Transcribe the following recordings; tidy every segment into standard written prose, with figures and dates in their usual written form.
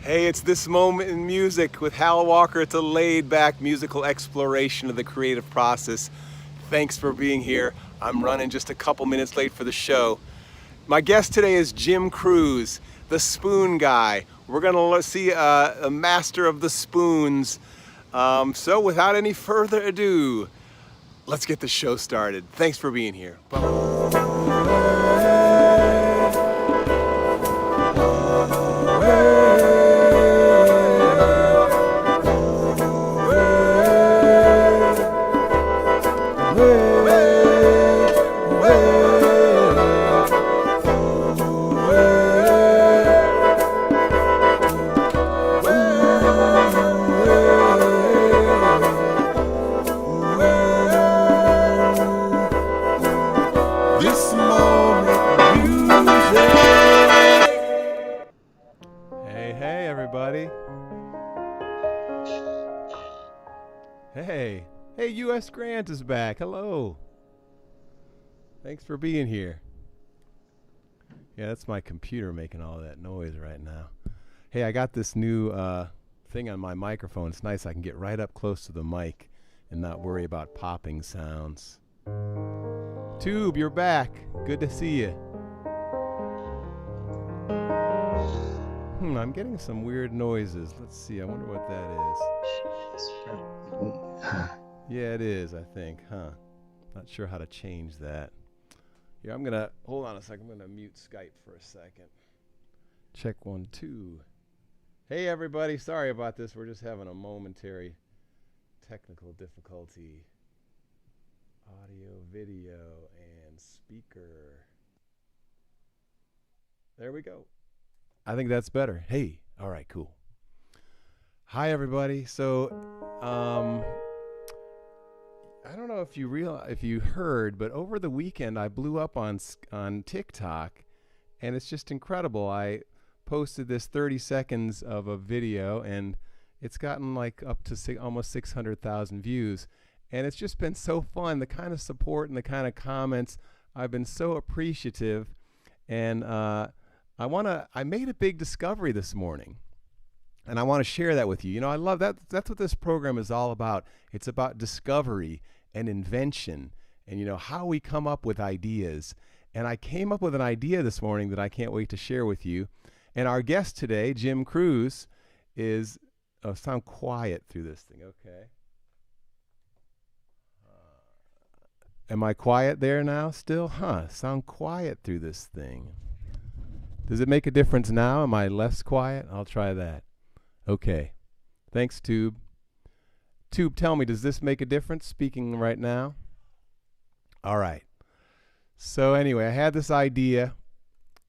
Hey, it's This Moment in Music with Hal Walker. It's a laid-back musical exploration of the creative process. Thanks for being here. I'm running just a couple minutes late for the show. My guest today is Jim Cruz, the spoon guy. We're going to see a master of the spoons. So without any further ado, let's get the show started. Thanks for being here. Hey, everybody. Hey, U.S. Grant is back. Hello. Thanks for being here. Yeah, that's my computer making all that noise right now. Hey, I got this new thing on my microphone. It's nice. I can get right up close to the mic and not worry about popping sounds. Tube, you're back. Good to see you. I'm getting some weird noises. Let's see. I wonder what that is. Yeah, it is, I think, huh? Not sure how to change that. Here, I'm going to, hold on a second. I'm going to mute Skype for a second. Check 1, 2. Hey, everybody. Sorry about this. We're just having a momentary technical difficulty. Audio, video, and speaker. There we go. I think that's better. Hey, all right, cool. Hi, everybody. So, I don't know if you heard, but over the weekend I blew up on TikTok, and it's just incredible. I posted this 30 seconds of a video, and it's gotten like up to almost 600,000 views, and it's just been so fun. The kind of support and the kind of comments, I've been so appreciative, and I made a big discovery this morning, and I want to share that with you. You know, I love that. That's what this program is all about. It's about discovery and invention and, you know, how we come up with ideas. And I came up with an idea this morning that I can't wait to share with you. And our guest today, Jim Cruz, is, sound quiet through this thing. Okay. Am I quiet there now still? Sound quiet through this thing. Does it make a difference now? Am I less quiet? I'll try that. Okay. Thanks, Tube. Tube, tell me, does this make a difference speaking right now? All right. So anyway, I had this idea,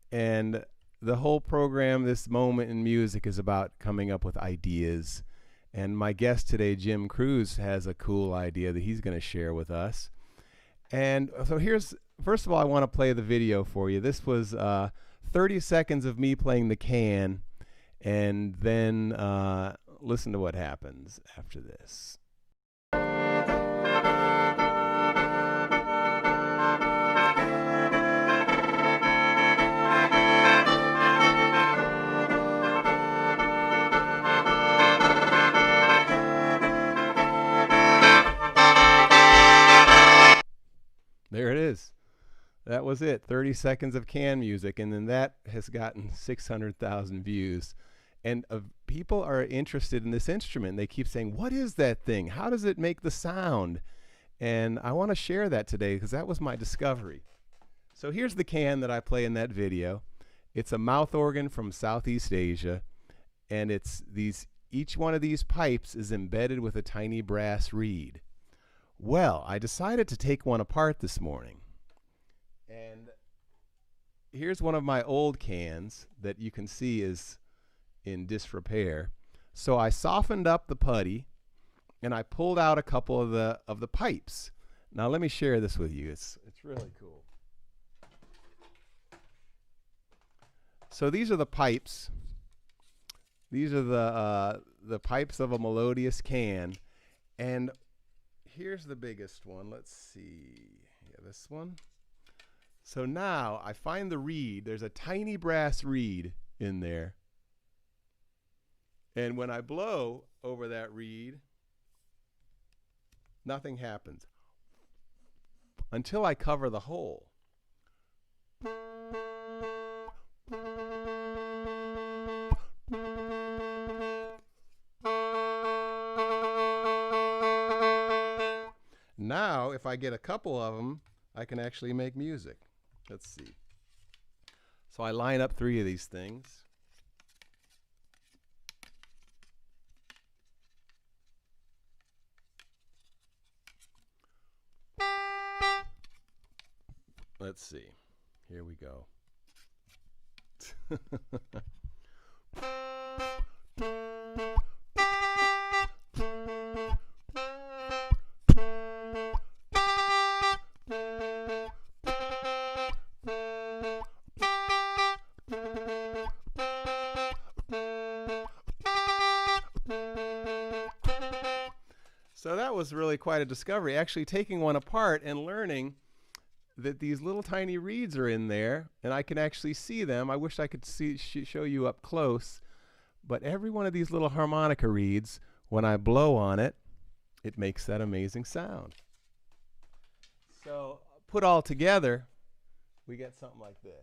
and the whole program, This Moment in Music, is about coming up with ideas. And my guest today, Jim Cruz, has a cool idea that he's going to share with us. And so first of all, I want to play the video for you. This was 30 seconds of me playing the can, and then listen to what happens after this. There it is. That was it, 30 seconds of can music, and then that has gotten 600,000 views. And people are interested in this instrument. They keep saying, what is that thing? How does it make the sound? And I want to share that today because that was my discovery. So here's the can that I play in that video. It's a mouth organ from Southeast Asia, and each one of these pipes is embedded with a tiny brass reed. Well, I decided to take one apart this morning. And here's one of my old cans that you can see is in disrepair. So I softened up the putty, and I pulled out a couple of the pipes. Now let me share this with you. It's really cool. So these are the pipes. These are the pipes of a melodious can, and here's the biggest one. Let's see. Yeah, this one. So now I find the reed. There's a tiny brass reed in there. And when I blow over that reed, nothing happens until I cover the hole. Now, if I get a couple of them, I can actually make music. Let's see. So I line up 3 of these things. Let's see. Here we go. So that was really quite a discovery, actually taking one apart and learning that these little tiny reeds are in there, and I can actually see them. I wish I could show you up close, but every one of these little harmonica reeds, when I blow on it, it makes that amazing sound. So put all together, we get something like this.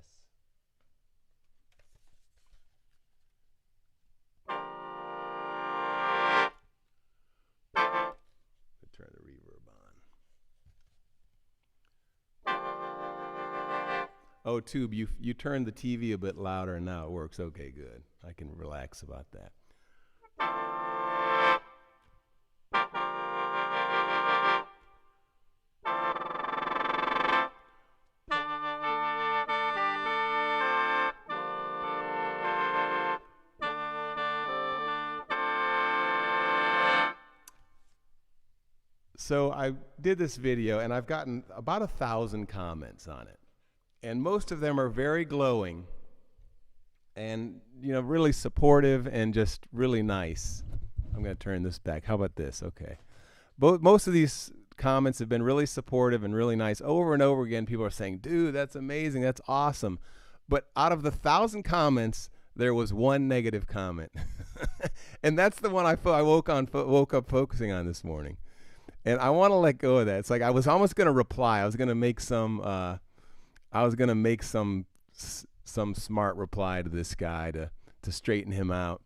Turn the reverb on. Oh, Tube, you turned the TV a bit louder and now it works. Okay, good. I can relax about that. So I did this video and I've gotten about 1,000 comments on it. And most of them are very glowing and, you know, really supportive and just really nice. I'm going to turn this back. How about this? Okay. Most of these comments have been really supportive and really nice. Over and over again, people are saying, dude, that's amazing. That's awesome. But out of the 1,000 comments, there was one negative comment. And that's the one I woke up focusing on this morning. And I want to let go of that. It's like I was almost going to reply. I was going to make some smart reply to this guy to straighten him out.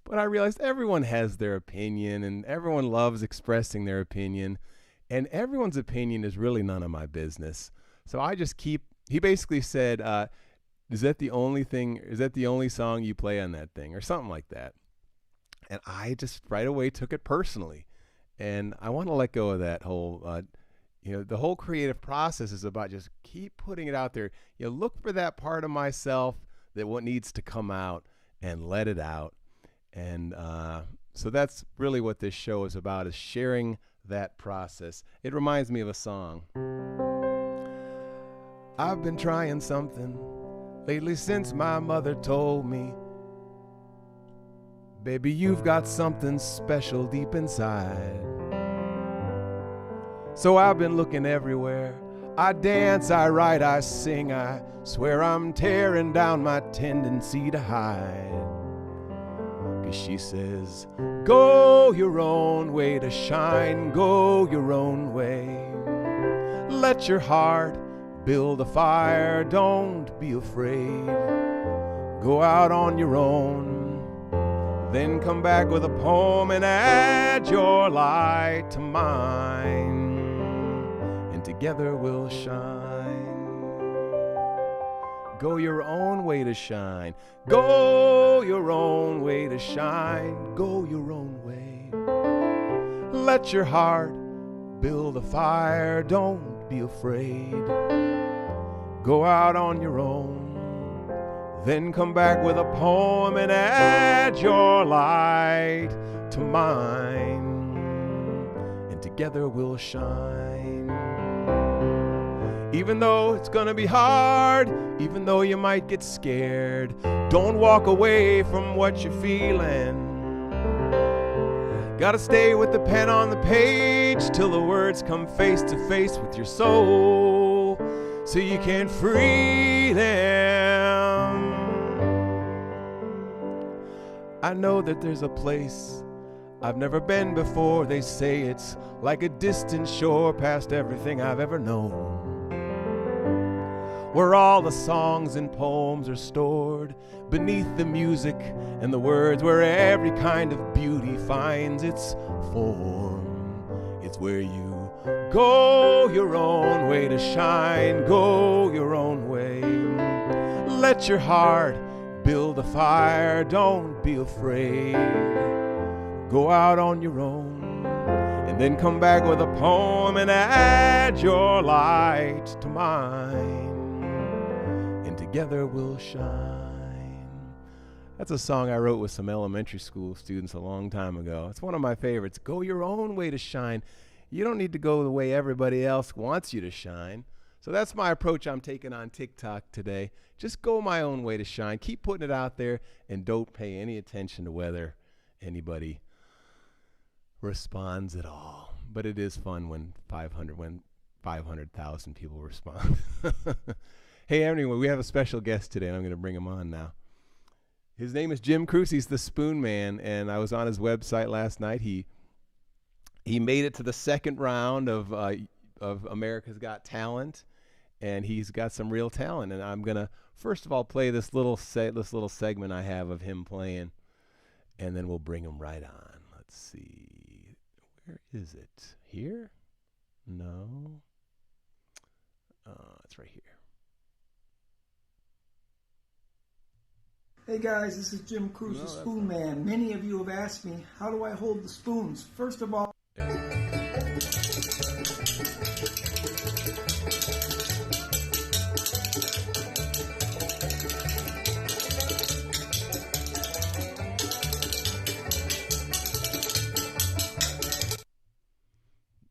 But I realized everyone has their opinion and everyone loves expressing their opinion. And everyone's opinion is really none of my business. So I just he basically said, is that the only song you play on that thing? Or something like that. And I just right away took it personally. And I want to let go of that whole, the whole creative process is about just keep putting it out there. You know, look for that part of myself that what needs to come out and let it out. And so that's really what this show is about, is sharing that process. It reminds me of a song. I've been trying something lately since my mother told me, baby, you've got something special deep inside. So I've been looking everywhere. I dance, I write, I sing. I swear I'm tearing down my tendency to hide. 'Cause she says, go your own way to shine. Go your own way. Let your heart build a fire. Don't be afraid. Go out on your own. Then come back with a poem and add your light to mine. And together we'll shine. Go your own way to shine. Go your own way to shine. Go your own way. Let your heart build a fire. Don't be afraid. Go out on your own. Then come back with a poem and add your light to mine. And together we'll shine. Even though it's gonna be hard, even though you might get scared, don't walk away from what you're feeling. Gotta stay with the pen on the page till the words come face to face with your soul, so you can free them. I know that there's a place I've never been before. They say it's like a distant shore past everything I've ever known, where all the songs and poems are stored beneath the music and the words, where every kind of beauty finds its form. It's where you go your own way to shine, go your own way. Let your heart build a fire, don't be afraid. Go out on your own, and then come back with a poem and add your light to mine, and together we'll shine. That's a song I wrote with some elementary school students a long time ago. It's one of my favorites. Go your own way to shine. You don't need to go the way everybody else wants you to shine. So that's my approach I'm taking on TikTok today. Just go my own way to shine. Keep putting it out there, and don't pay any attention to whether anybody responds at all. But it is fun when 500,000 people respond. Hey, anyway, we have a special guest today, and I'm going to bring him on now. His name is Jim Cruz. He's the Spoon Man, and I was on his website last night. He made it to the second round of America's Got Talent, and he's got some real talent. And I'm going to first of all play this little segment I have of him playing, and then we'll bring him right on. Let's see. Where is it? Here? No. It's right here. Hey guys, this is Jim Cruz, the Spoon Man. Many of you have asked me, how do I hold the spoons? First of all,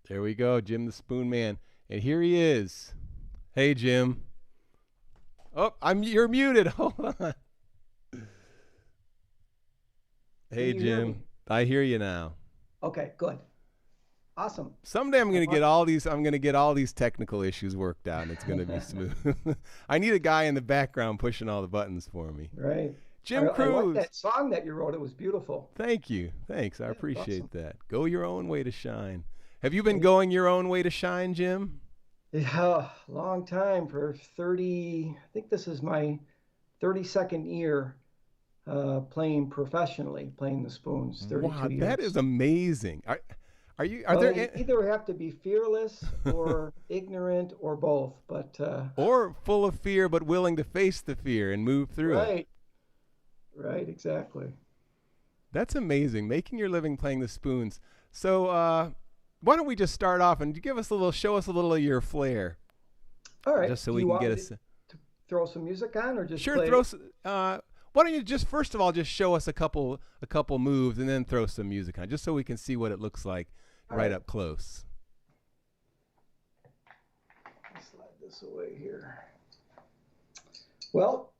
there we go, Jim the Spoon Man. And here he is. Hey, Jim. Oh, you're muted. Hold on. Hey, Jim. I hear you now. Okay, good. Awesome. Someday I'm going to get all these technical issues worked out, and it's going to be smooth. I need a guy in the background pushing all the buttons for me. Right. Jim Cruz. I like that song that you wrote. It was beautiful. Thank you. Thanks. I appreciate that. Go your own way to shine. Have you been going your own way to shine, Jim? Yeah, long time, for 30, I think this is my 32nd year playing professionally, playing the spoons. 32 wow, years. that is amazing. You either have to be fearless or ignorant or both, but or full of fear but willing to face the fear and move through it. Right, exactly. That's amazing. Making your living playing the spoons. So why don't we just start off and show us a little of your flair. All right. Just so we can get to throw some music on, or just sure play? Why don't you just first of all just show us a couple moves and then throw some music on, just so we can see what it looks like right up close. Let's slide this away here. Well,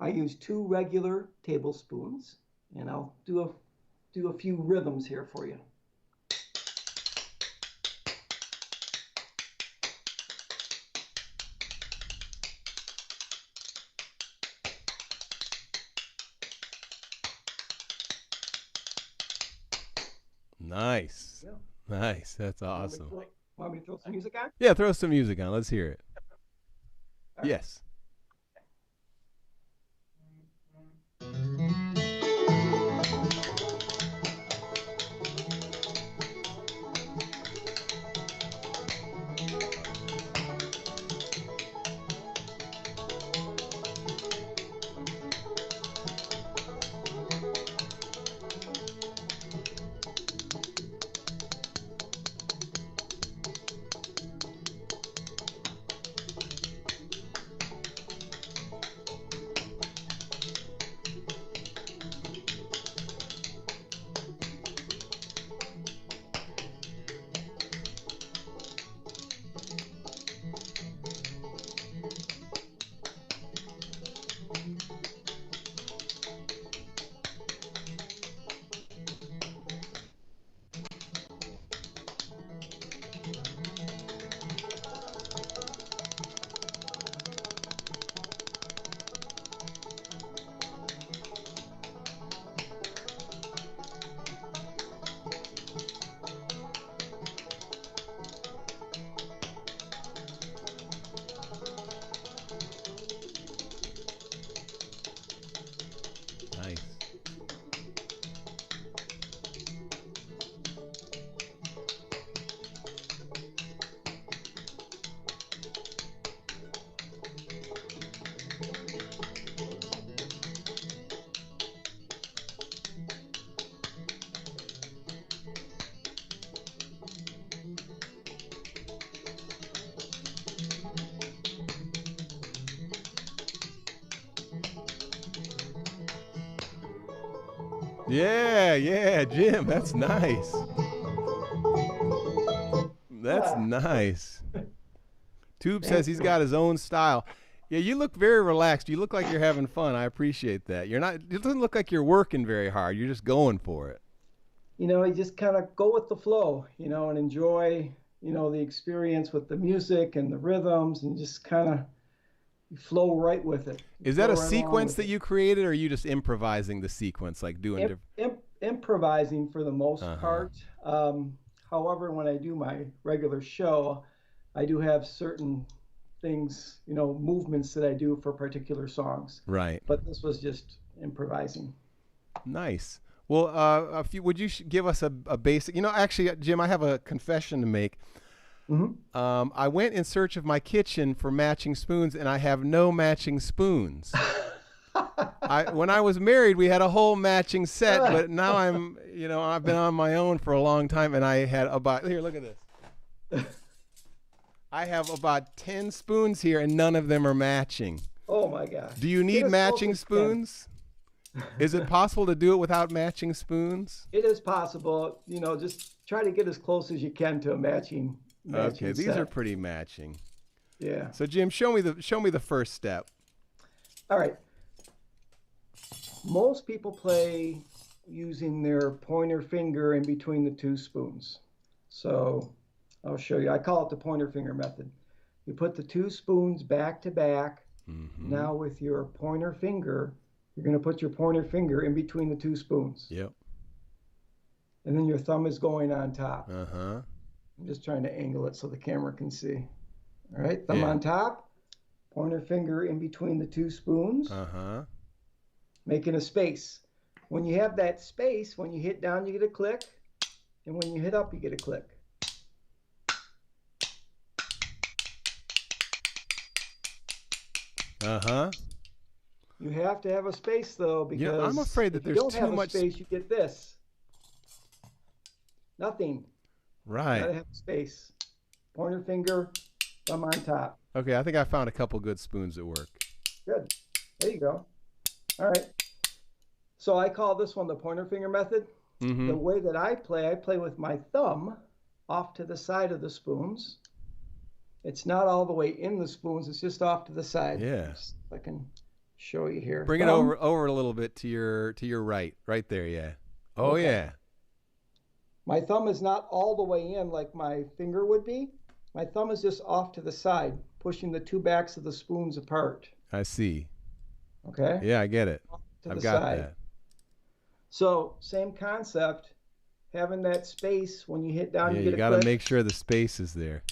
I use 2 regular tablespoons, and I'll do a few rhythms here for you. Nice. Yeah. Nice. That's awesome. Want me to throw some music on? Yeah, throw some music on. Let's hear it. Right. Yes. Yeah, yeah, Jim, that's nice. That's Ah, nice. Tube says thank he's you. got his own style. Yeah, you look very relaxed. You look like you're having fun. I appreciate that. You're not. It doesn't look like you're working very hard. You're just going for it. You just kind of go with the flow, and enjoy, the experience with the music and the rhythms, and just kind of you flow right with it. You Is that flow a right along sequence with that it. you created, or are you just improvising the sequence, like doing different? Improvising for the most Uh huh. part. However, when I do my regular show, I do have certain things, movements that I do for particular songs. Right. But this was just improvising. Nice. Well, would you give us a basic? Actually, Jim, I have a confession to make. Hmm. I went in search of my kitchen for matching spoons, and I have no matching spoons. When I was married, we had a whole matching set, but now I've been on my own for a long time, and I had about here. Look at this. I have about 10 spoons here, and none of them are matching. Oh my gosh. Do you Get need as close matching as you can. spoons? Is it possible to do it without matching spoons? It is possible, just try to get as close as you can to a Okay, matching these are set. pretty matching. Yeah. So Jim, show me the first step. All right. Most people play using their pointer finger in between the two spoons. So I'll show you. I call it the pointer finger method. You put the two spoons back to back. Mm-hmm. Now with your pointer finger, you're going to put your pointer finger in between the two spoons. Yep. And then your thumb is going on top. Uh-huh. I'm just trying to angle it so the camera can see. All right, thumb Yeah. on top, pointer finger in between the two spoons, Uh-huh. making a space. When you have that space, when you hit down, you get a click. And when you hit up, you get a click. Uh-huh. You have to have a space, though, Yeah, I'm because afraid that if you there's don't too have a much. space, you get this. Nothing. Right. Gotta have a space. Pointer finger, thumb on top. Okay, I think I found a couple good spoons that work. Good. There you go. All right. So I call this one the pointer finger method. Mm-hmm. The way that I play with my thumb off to the side of the spoons. It's not all the way in the spoons, it's just off to the side. Yeah. If I can show you here. Bring it Thumb. over a little bit to your right. Right there, yeah. Oh Okay. yeah. My thumb is not all the way in like my finger would be. My thumb is just off to the side, pushing the two backs of the spoons apart. I see. Okay? Yeah, I get it. Off to I've the got side. that. So, same concept. Having that space when you hit down, Yeah, you you get a got to click. make sure the space is there.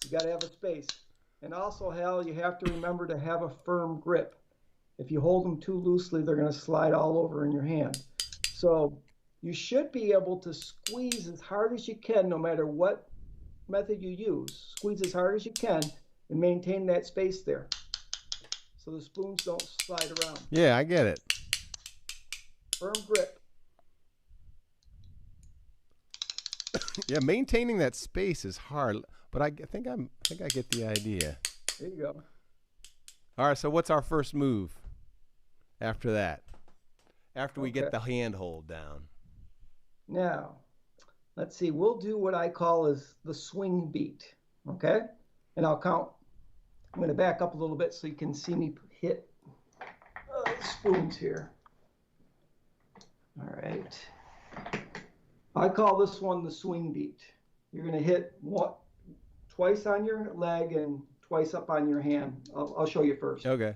You got to have a space. And also, Hal, you have to remember to have a firm grip. If you hold them too loosely, they're going to slide all over in your hand. So you should be able to squeeze as hard as you can, no matter what method you use. Squeeze as hard as you can and maintain that space there so the spoons don't slide around. Yeah, I get it. Firm grip. Yeah, maintaining that space is hard, but I think I get the idea. There you go. All right, so what's our first move after that? After we Okay. get the handhold down. Now, let's see. We'll do what I call is the swing beat. Okay? And I'll count. I'm going to back up a little bit so you can see me hit spoons here. All right. I call this one the swing beat. You're going to hit twice on your leg and twice up on your hand. I'll show you first. Okay.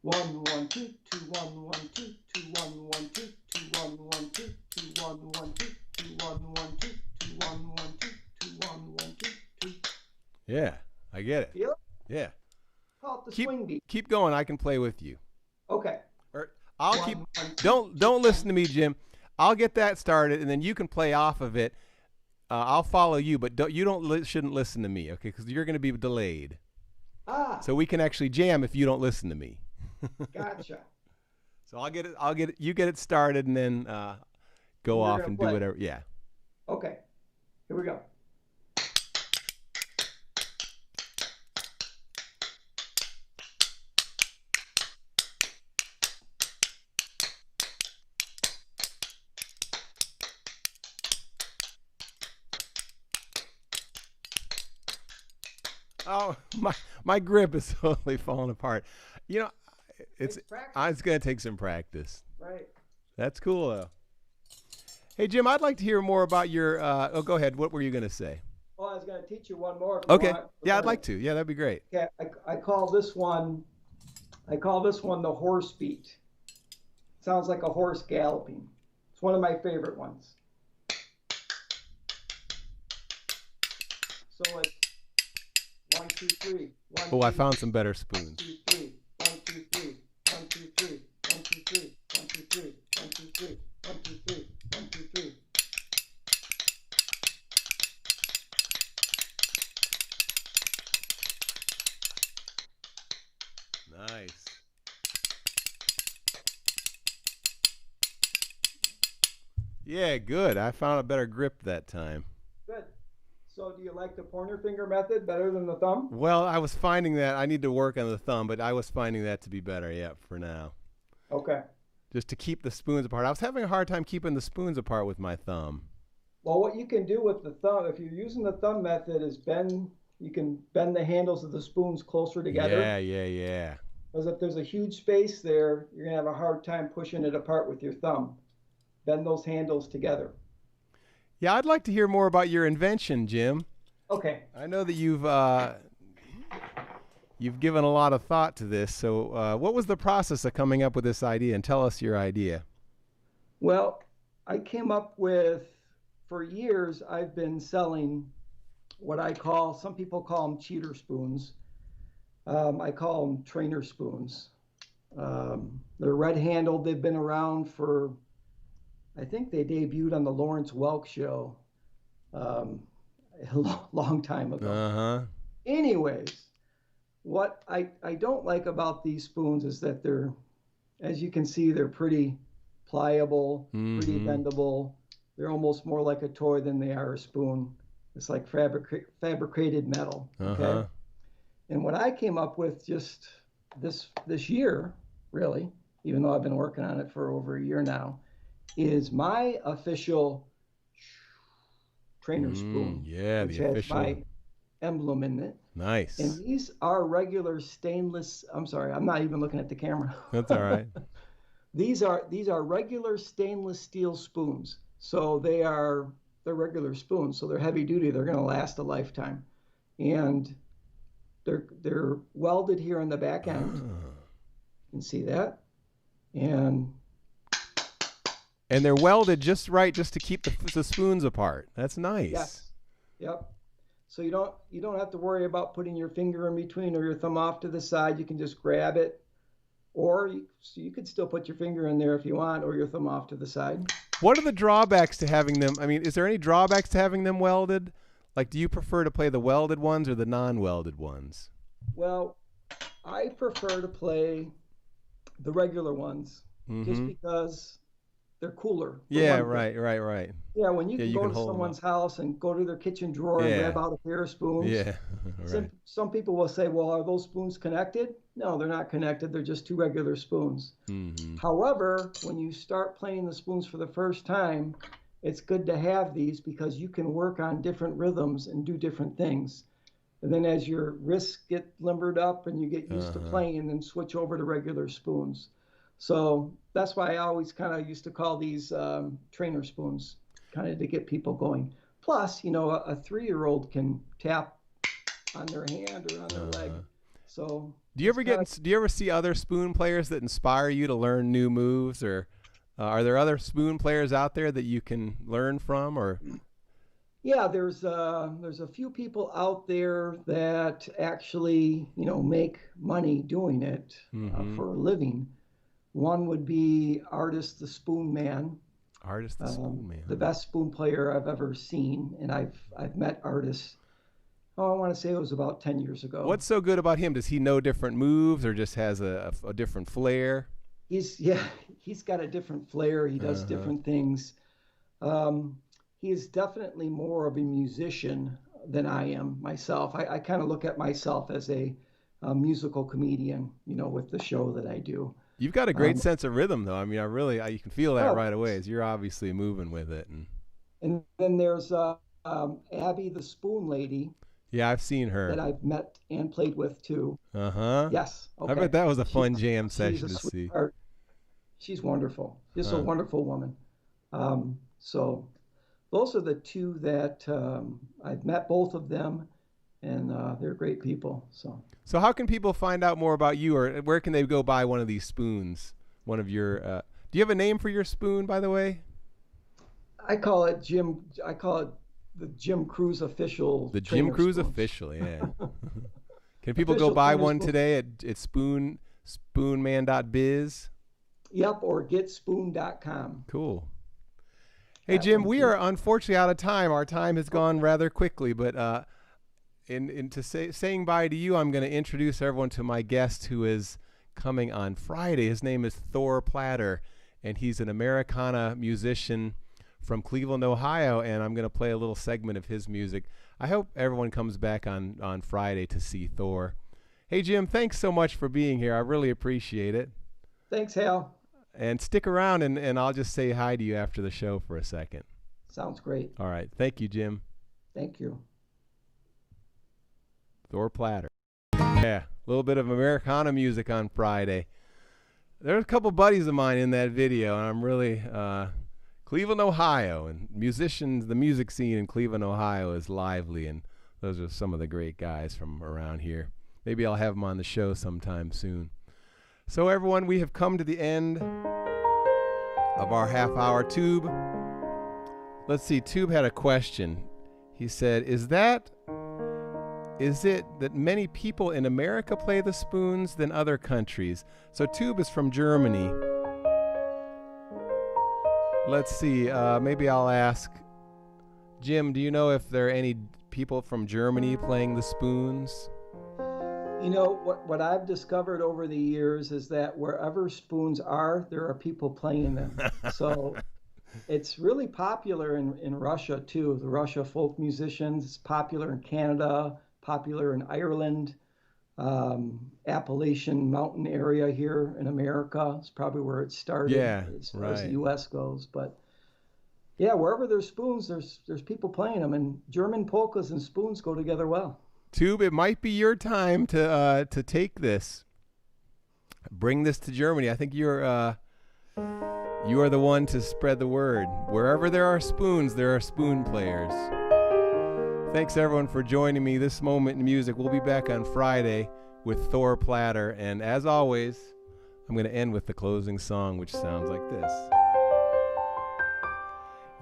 1 1 2 2 1 1 2 2 1 1 2 2 1 1 2 2 1 1 2 2 1 1 2 2 1 1 2 2 1 1 2 2. Yeah, I get it. Feel it? Yeah. Call it the swing beat. Keep going. I can play with you. Okay. Or I'll One, keep. one, two, Don't listen to me, Jim. I'll get that started, and then you can play off of it. I'll follow you, but shouldn't listen to me, okay? Because you're going to be delayed. So we can actually jam if you don't listen to me. Gotcha. So I'll get it. You get it started, and then go You're off gonna and play. do whatever. Yeah. Okay. Here we go. Oh, my grip is totally falling apart. You know, it's it's gonna take some practice. Right. That's cool though. Hey Jim, I'd like to hear more about your. Oh, go ahead. What were you gonna say? Well, I was going to teach you one more if you Okay. want. Yeah, I'd like to. Yeah, that'd be great. Okay, I call this one. I call this one the horse beat. Sounds like a horse galloping. It's one of my favorite ones. So it's 1, 2, 3. 1, Oh, I 2, found some better spoons. 1, 2, 3. 1, 2, 3. 1, 2, 3. 1, 2, 3. 1, 2, 3. 1, 2, 3. 1, 2, 3. 1, 2, 3. Nice. Yeah, good. I found a better grip that time. Good. So do you like the pointer finger method better than the thumb? Well, I was finding that I need to work on the thumb, but I was finding that to be better, yeah, for now. Okay. Just to keep the spoons apart. I was having a hard time keeping the spoons apart with my thumb. Well, what you can do with the thumb, if you're using the thumb method, is you can bend the handles of the spoons closer together. Yeah. Because if there's a huge space there, you're going to have a hard time pushing it apart with your thumb. Bend those handles together. Yeah, I'd like to hear more about your invention, Jim. Okay. I know that you've given a lot of thought to this. So what was the process of coming up with this idea? And tell us your idea. Well, I came up with, for years, I've been selling what some people call them cheater spoons. I call them trainer spoons. They're red-handled. They've been around for, I think they debuted on the Lawrence Welk show a long time ago. Uh-huh. Anyways, what I don't like about these spoons is that they're, as you can see, they're pretty pliable, pretty bendable. They're almost more like a toy than they are a spoon. It's like fabricated metal. Okay. And what I came up with just this year, really, even though I've been working on it for over a year now, is my official trainer spoon. Yeah, which the official. has my emblem in it. Nice. And these are regular stainless. I'm sorry, I'm not even looking at the camera. That's all right. These are regular stainless steel spoons. So they're regular spoons. So they're heavy duty. They're going to last a lifetime. And they're welded here on the back end. You can see that. And they're welded just right, just to keep the spoons apart. That's nice. Yes. Yep. So you don't have to worry about putting your finger in between or your thumb off to the side. You can just grab it, or you could still put your finger in there if you want, or your thumb off to the side. What are the drawbacks to having them? I mean, is there any drawbacks to having them welded? Like, do you prefer to play the welded ones or the non-welded ones? Well, I prefer to play the regular ones just because they're cooler. Yeah, right. Yeah, when you can go to someone's house and go to their kitchen drawer and grab out a pair of spoons. Yeah, right. Some people will say, well, are those spoons connected? No, they're not connected. They're just two regular spoons. However, when you start playing the spoons for the first time, it's good to have these because you can work on different rhythms and do different things. And then as your wrists get limbered up and you get used to playing, then switch over to regular spoons. So that's why I always kind of used to call these trainer spoons, kind of to get people going. Plus, a 3-year-old can tap on their hand or on their leg. So do you ever see other spoon players that inspire you to learn new moves, or are there other spoon players out there that you can learn from, or? Yeah, there's a few people out there that actually, make money doing it for a living. One would be Artist the Spoon Man. Artist the Spoon Man. The best spoon player I've ever seen, and I've met Artist. I want to say it was about 10 years ago. What's so good about him? Does he know different moves, or just has a different flair? He's got a different flair. He does different things. He is definitely more of a musician than I am myself. I kind of look at myself as a musical comedian, with the show that I do. You've got a great sense of rhythm, though. I mean, you can feel that right away as you're obviously moving with it. And then there's Abby the Spoon Lady. Yeah, I've seen her. that I've met and played with too. Uh-huh. Yes. Okay. I bet that was a fun jam She's session a to see. sweetheart. She's wonderful. Just a wonderful woman. So those are the two that I've met both of them, and they're great people. So how can people find out more about you, or where can they go buy one of these spoons? One of your. Do you have a name for your spoon, by the way? I call it the Jim Cruise official. The Jim Cruise spoons. official, yeah. Can people go buy one today at spoonman.biz? Yep, or getspoon.com. Cool. Hey, Jim, we are unfortunately out of time. Our time has gone rather quickly, but saying bye to you, I'm going to introduce everyone to my guest who is coming on Friday. His name is Thor Platter, and he's an Americana musician from Cleveland, Ohio, and I'm going to play a little segment of his music. I hope everyone comes back on Friday to see Thor. Hey, Jim, thanks so much for being here. I really appreciate it. Thanks, Hal. And stick around, and I'll just say hi to you after the show for a second. Sounds great. All right. Thank you, Jim. Thank you. Thor Platter. Yeah, a little bit of Americana music on Friday. There's a couple buddies of mine in that video, and I'm really Cleveland, Ohio, and musicians. The music scene in Cleveland, Ohio is lively, and those are some of the great guys from around here. Maybe I'll have them on the show sometime soon. So everyone, we have come to the end of our half-hour. Tube. Let's see, Tube had a question. He said, is it that many people in America play the spoons than other countries? So Tube is from Germany. Let's see, maybe I'll ask Jim, do you know if there are any people from Germany playing the spoons? You know, what I've discovered over the years is that wherever spoons are, there are people playing them. So it's really popular in Russia, too. The Russia folk musicians. It's popular in Canada, popular in Ireland, Appalachian Mountain area here in America. It's probably where it started as far as the U.S. goes. But, yeah, wherever there's spoons, there's people playing them. And German polkas and spoons go together well. Tube, it might be your time to take this, bring this to Germany. I think you are the one to spread the word. Wherever there are spoons, there are spoon players. Thanks everyone for joining me this moment in music. We'll be back on Friday with Thor Platter, and as always, I'm going to end with the closing song, which sounds like this.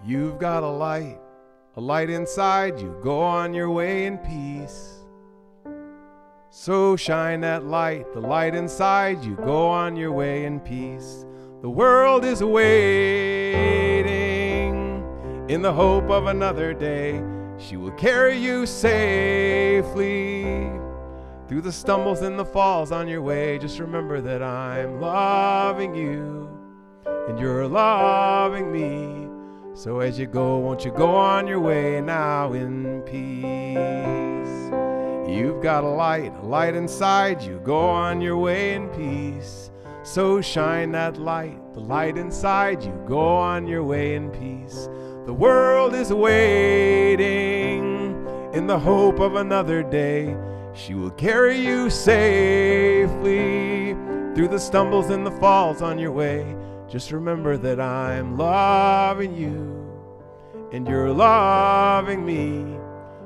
You've got a light inside you. Go on your way in peace. So shine that light, the light inside you. Go on your way in peace. The world is waiting in the hope of another day. She will carry you safely through the stumbles and the falls on your way. Just remember that I'm loving you and you're loving me. So as you go, won't you go on your way now in peace? You've got a light inside you. Go on your way in peace. So shine that light, the light inside you. Go on your way in peace. The world is waiting in the hope of another day. She will carry you safely through the stumbles and the falls on your way. Just remember that I'm loving you and you're loving me.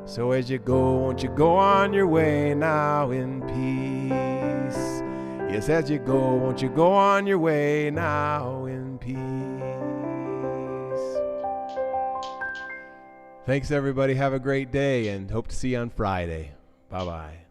So as you go, won't you go on your way now in peace? Yes, as you go, won't you go on your way now in peace? Thanks, everybody. Have a great day and hope to see you on Friday. Bye-bye.